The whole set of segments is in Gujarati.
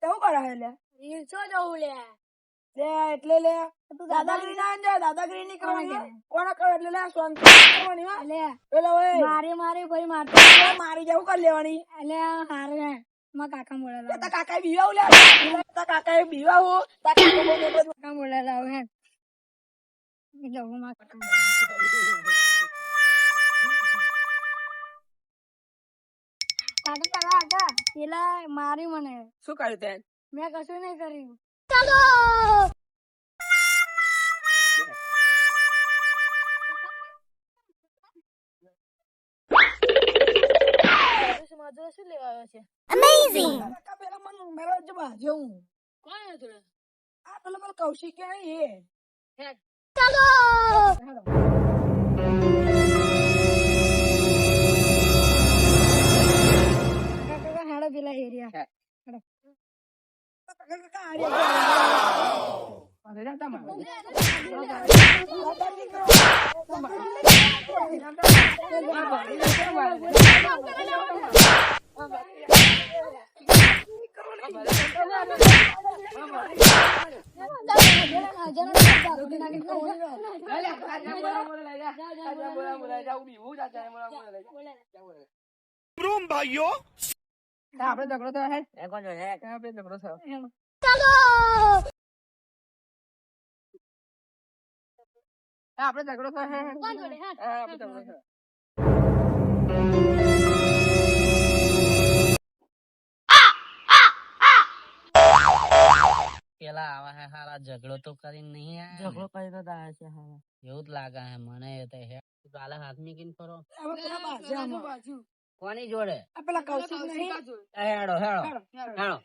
કેવું કરે લે રીલ્સો જોઉં લે લે એટલે લે તું દાદાગીરી ના જા દાદાગીરી નહીં કરવાની કોણ કરે એટલે લે શાંતિ કરવાની હો એટલે પેલો ઓય મારી ભાઈ મારતો મારી જવું કરી લેવાની એટલે હારે માં કાકા બોલેલા તારા કાકા બીવાવ લે તારા કાકા બીવાવ તારા કાકા બોલેલા હે જવું માં કાકા કાકા પેલા મારી મને શું કર્યું તે મેં કશું નહીં કર્યું શું લેવા આવ્યો છે કાકા પેલા મને મેરા જ બાજુ કોણ હતું આ પેલો મને કૌશિક કે નહીં એ કાકા હાડો પેલા એરિયા કાકા અરે જાતા ભાઈઓ આપડે ઝઘડો થયો હે આપડે ઝઘડો થયો આપડે ઝઘડો થયો હે આપડે ઝઘડો થયો પેલા આવા હે હારા ઝઘડો તો કરીને નહીં આયા ઝઘડો કરી તો દાય છે હા એવું જ લાગે હે મને એ તો હે ગાલે હાથ મીકીને ફરો હવે પેલા બાજુ કોની જોડે આ પેલા કૌશિક નહીં હેડો હેડો હેડો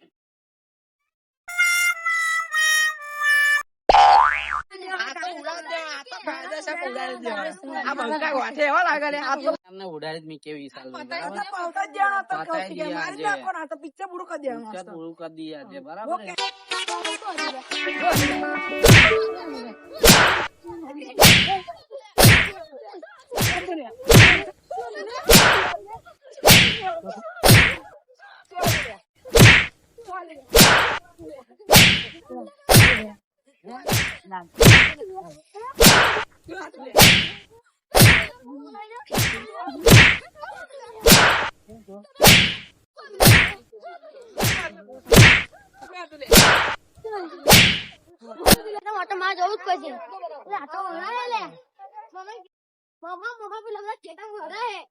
તમને ઉડાડી જ મી કેવી સાલ પિક્ચર પૂરું કરી દેવાનું પૂરું કરી દઈએ આજે બરાબર હે?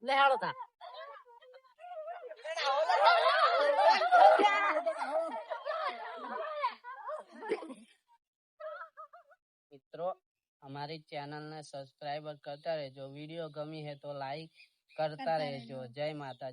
લે હેડો તા મિત્રો हमारी चैनल ने सब्सक्राइब करता रहेजो, वीडियो गमी है तो लाइक करता रहेजो। जय माता दी।